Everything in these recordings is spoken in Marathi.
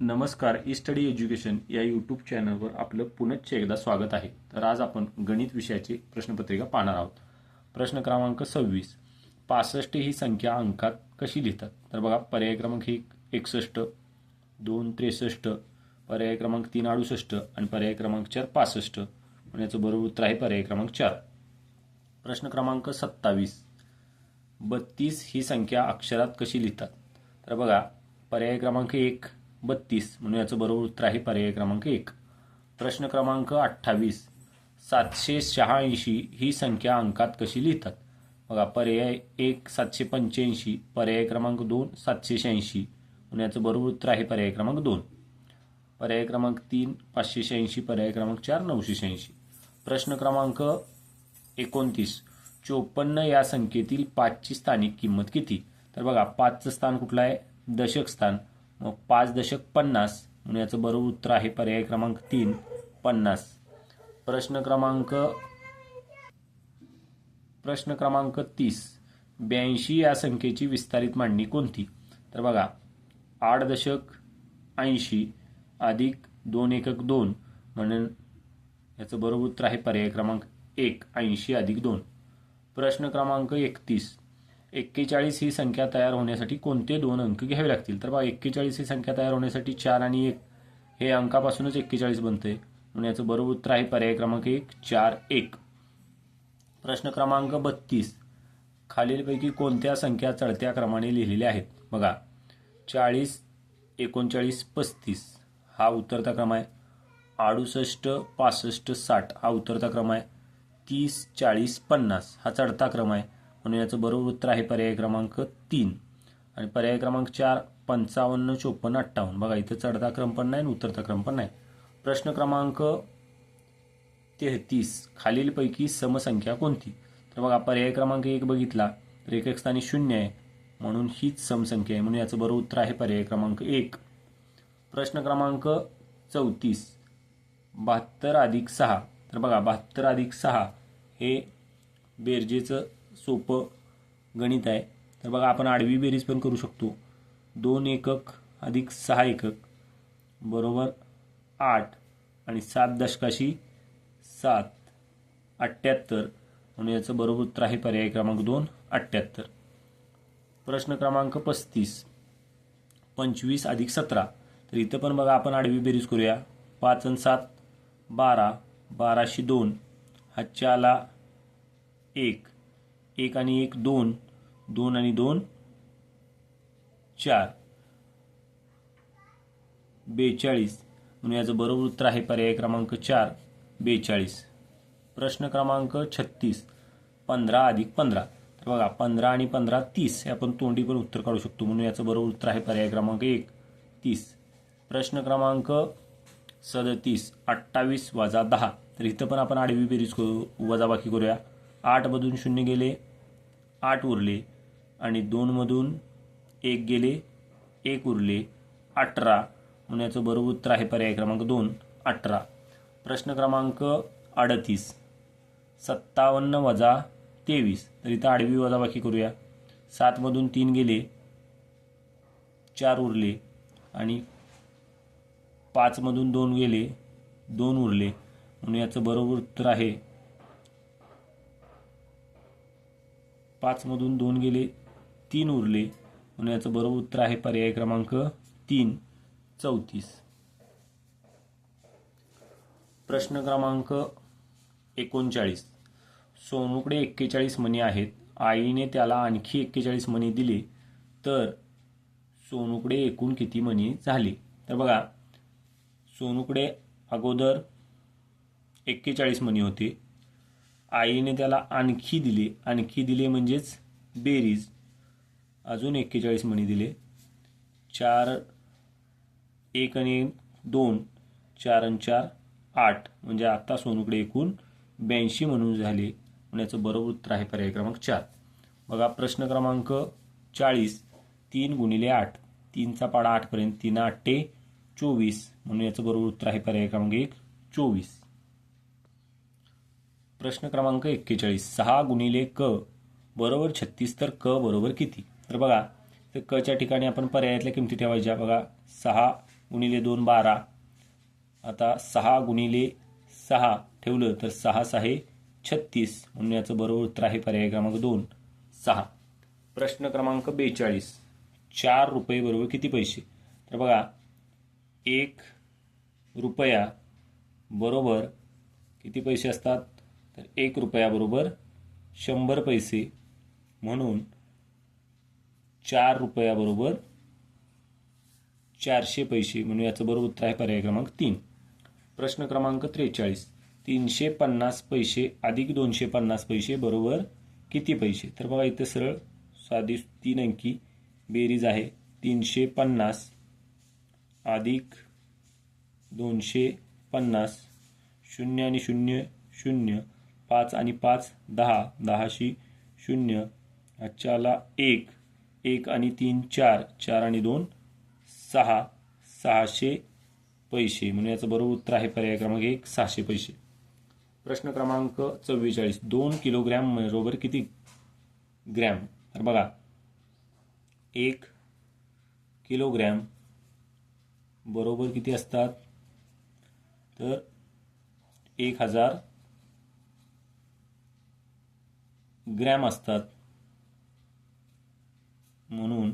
नमस्कार. ई स्टडी एज्युकेशन या यूट्यूब चॅनलवर आपलं पुनश्च एकदा स्वागत आहे. तर आज आपण गणित विषयाची प्रश्नपत्रिका पाहणार आहोत. प्रश्न क्रमांक 26. 65 ही संख्या अंकात कशी लिहितात? तर बघा, पर्याय क्रमांक 1 61, 2 63, पर्याय क्रमांक 3 68 आणि पर्याय क्रमांक 4 65. म्हणजे याचं बरोबर उत्तर आहे पर्याय क्रमांक 4. प्रश्न क्रमांक 27. 32 ही संख्या अक्षरात कशी लिहितात? तर बघा, पर्याय क्रमांक 1 32, म्हणून याचं बरोबर उत्तर आहे पर्याय क्रमांक 1. प्रश्न क्रमांक 28. 786 ही संख्या अंकात कशी लिहितात? बघा, पर्याय 1 785, पर्याय क्रमांक 2 786, म्हणून याचं बरोबर उत्तर आहे पर्याय क्रमांक 2. पर्याय क्रमांक 3 586, पर्याय क्रमांक 4 986. प्रश्न क्रमांक 29. 54 या संख्येतील 5ची स्थानिक किंमत किती? तर बघा, 5चं स्थान कुठलं आहे? दशक स्थान. मग 5 दशक 50, म्हणून याचं बरोबर उत्तर आहे पर्याय क्रमांक 3 50. प्रश्न क्रमांक 30. 82 या संख्येची विस्तारित मांडणी कोणती? तर बघा, 8 दशक 80 अधिक 2 एकक 2, म्हणून याचं बरोबर उत्तर आहे पर्याय क्रमांक 1 80 अधिक 2. प्रश्न क्रमांक 31. 41 ही संख्या तयार होण्यासाठी कोणते 2 अंक घ्यावे लागतील? तर बघा, 41 ही संख्या तयार होण्यासाठी 4 आणि 1 हे अंकापासूनच 41 बनते, म्हणून याचं बरोबर उत्तर आहे पर्याय क्रमांक 1 4 1. प्रश्न क्रमांक 32. खालीलपैकी कोणत्या संख्या चढत्या क्रमाने लिहिलेल्या आहेत? बघा, 40 39 35 हा उतरता क्रम आहे. 68 65 60 हा उतरता क्रम आहे. 30 40 50 हा चढता क्रम आहे, म्हणून याचं बरोबर उत्तर आहे पर्याय क्रमांक 3. आणि पर्याय क्रमांक 4 55 54 58. बघा, इथं चढता क्रम पण नाही आणि उतरता क्रम पण नाही. प्रश्न क्रमांक 33. खालीलपैकी समसंख्या कोणती? तर बघा, पर्याय क्रमांक 1 बघितला तर एकक स्थानी 0 आहे, म्हणून हीच समसंख्या आहे, म्हणून याचं बरोबर उत्तर आहे पर्याय क्रमांक 1. प्रश्न क्रमांक 34. 72 अधिक 6. तर बघा, 72 अधिक 6 हे बेरजेचं सोपं गणित आहे. तर बघा, आपण आडवी बेरीज पण करू शकतो. 2 एकक अधिक 6 एकक बरोबर 8 आणि 7 दशकाशी 7 78, म्हणून याचं बरोबर उत्तर आहे पर्याय क्रमांक 2 78. प्रश्न क्रमांक 35. 25 अधिक 17. तर इथं पण बघा, आपण आडवी बेरीज करूया. 5 आणि 7 12, 12शी 2 हा 4ला 1, 1 आणि 1 2, 2 आणि 2 4 42, म्हणून याचं बरोबर उत्तर आहे पर्याय क्रमांक 4 42. प्रश्न क्रमांक 36. 15 अधिक 15. तर बघा, 15 आणि 15 30 हे आपण तोंडी पण उत्तर काढू शकतो, म्हणून याचं बरोबर उत्तर आहे पर्याय क्रमांक 1 30. प्रश्न क्रमांक 37. 28 वजा 10. तर इथं पण आपण आडवी बेरीज करू, वजाबाकी करूया. 8 मधून 0 गेले 8 उरले आणि 2 मधून 1 गेले 1 उरले 18, म्हणून याचं बरोबर उत्तर आहे पर्याय क्रमांक 2 18. प्रश्न क्रमांक 38. 57 वजा 23. तर इथं आडवी वजाबाकी करूया. 7 मधून 3 गेले 4 उरले आणि 5 मधून 2 गेले 2 उरले, म्हणून याचं बरोबर उत्तर आहे 5 मधून 2 गेले 3 उरले, म्हणून याचं बरोबर उत्तर आहे पर्याय क्रमांक 3 34. प्रश्न क्रमांक 39. सोनूकडे 41 मणी आहेत. आईने त्याला आणखी 41 मणी दिले तर सोनूकडे एकूण किती मणी झाले? तर बघा, सोनूकडे अगोदर 41 मणी होते. आईने त्याला आणखी दिले म्हणजेच बेरीज, अजून 41 मणी दिले. 4 1 आणि 2 4 आणि 4 8, म्हणजे आता सोनूकडे एकूण 82 म्हणून झाले, म्हणून याचं बरोबर उत्तर आहे पर्याय क्रमांक 4. बघा, प्रश्न क्रमांक 40. 3 गुणिले 8. 3चा पाडा 8 पर्यंत 3 8 24, म्हणून याचं बरोबर उत्तर आहे पर्याय क्रमांक 1 24. प्रश्न क्रमांक 41. 6 गुणिले क बरोबर 36, तर क बरोबर किती? तर बघा, तर क च्या ठिकाणी आपण पर्यायातल्या किमती ठेवायच्या. बघा, 6 गुणिले 2 12. आता 6 गुणिले 6 ठेवलं तर 6 6 36, म्हणून याचं बरोबर उत्तर आहे पर्याय क्रमांक 2 6. प्रश्न क्रमांक 42. 4 रुपये बरोबर किती पैसे? तर बघा 1 रुपया बरोबर किती पैसे असतात? तर 1 रुपया बरोबर 100 पैसे, म्हणून 4 रुपया बरोबर 400 पैसे, म्हणून याचं बरोबर उत्तर आहे पर्याय क्रमांक 3. प्रश्न क्रमांक 43. 350 पैसे अधिक 250 पैसे बरोबर किती पैसे? तर बघा इथं सरळ साधी 3 अंकी बेरीज आहे. 350 अधिक 250, 0 आणि 0 0, 5 आणि 5 10, 10शी 0, आजच्याला 1 1 आणि 3 4, 4 आणि 2 6, 600 पैसे, म्हणून याचं बरोबर उत्तर आहे पर्याय क्रमांक 1 600 पैसे. प्रश्न क्रमांक 44. 2 किलोग्रॅम बरोबर किती ग्रॅम? तर बघा 1 किलोग्रॅम बरोबर किती असतात? तर 1000 ग्रॅम असतात, म्हणून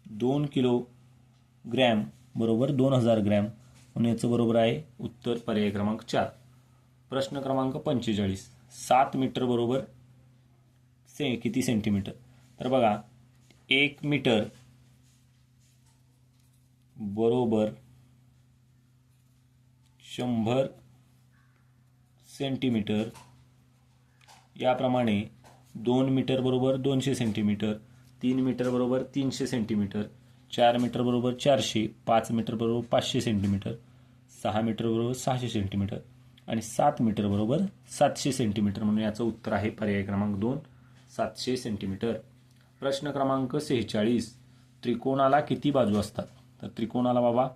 2 किलोग्रॅम बरोबर 2000 ग्रॅम, म्हणून याचं बरोबर आहे उत्तर पर्याय क्रमांक 4. प्रश्न क्रमांक 45. 7 मीटर बरोबर किती सेंटीमीटर? तर बघा 1 मीटर बरोबर 100 सेंटीमीटर, याप्रमाणे 2 मीटर बरोबर 200 सेंटीमीटर, 3 मीटर बरोबर 300 सेंटीमीटर, 4 मीटर बरोबर 400, 5 मीटर बरोबर 500 सेंटीमीटर, 6 मीटर बरोबर 600 सेंटीमीटर आणि 7 मीटर बरोबर 700 सेंटीमीटर, म्हणून याचं उत्तर आहे पर्याय क्रमांक 2 700 सेंटीमीटर. प्रश्न क्रमांक 46. त्रिकोणाला किती बाजू असतात? तर त्रिकोणाला बाबा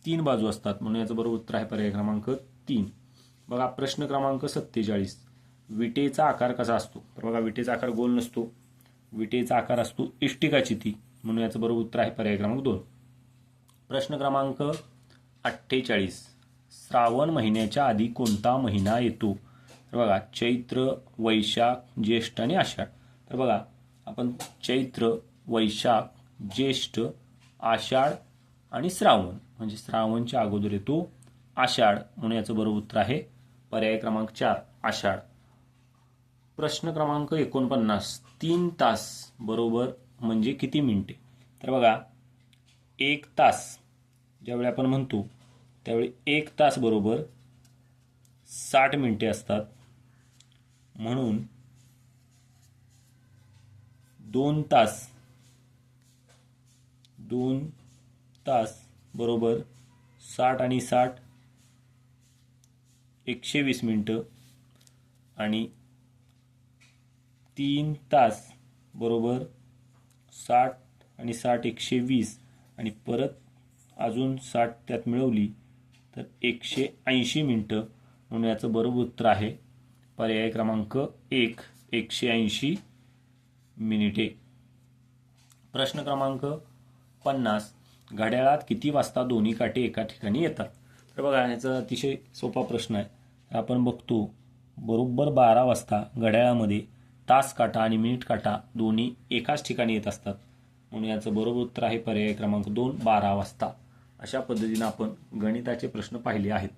3 बाजू असतात, म्हणून याचं बरोबर उत्तर आहे पर्याय क्रमांक 3. बघा प्रश्न क्रमांक 47. विटेचा आकार कसा असतो? तर बघा विटेचा आकार गोल नसतो, विटेचा आकार असतो इष्टिकाची ती, म्हणून याचं बरोबर उत्तर आहे पर्याय क्रमांक 2. प्रश्न क्रमांक 48. श्रावण महिन्याच्या आधी कोणता महिना येतो? तर बघा चैत्र, वैशाख, ज्येष्ठ आणि आषाढ. तर बघा आपण चैत्र, वैशाख, ज्येष्ठ, आषाढ आणि श्रावण, म्हणजे श्रावणच्या अगोदर येतो आषाढ, म्हणून याचं बरोबर उत्तर आहे पर्याय क्रमांक 4 आषाढ. प्रश्न क्रमांक 49. 3 तास बरोबर म्हणजे किती मिनिटे? तर बघा 1 तास ज्यावेळी आपण म्हणतो त्यावेळी 1 तास बरोबर 60 मिनिटे असतात, म्हणून 2 तास बरोबर 60 आणि 60 120 मिनिटं आणि 3 तास बरोबर 60 आणि 60 120 आणि परत अजून 60 त्यात मिळवली तर 180 मिनिटं, म्हणून याचं बरोबर उत्तर आहे पर्याय क्रमांक 1 180 मिनिटे. प्रश्न क्रमांक 50. घड्याळात किती वाजता दोन्ही काटे एका ठिकाणी येतात? तर बघा याचा अतिशय सोपा प्रश्न आहे. आपण बघतो बरोबर 12 वाजता घड्याळामध्ये तास काटा आणि मिनिट काटा दोन्ही एकाच ठिकाणी येत असतात, म्हणून याचं बरोबर उत्तर आहे पर्याय क्रमांक 2 12 वाजता. अशा पद्धतीने आपण गणिताचे प्रश्न पाहिले आहेत.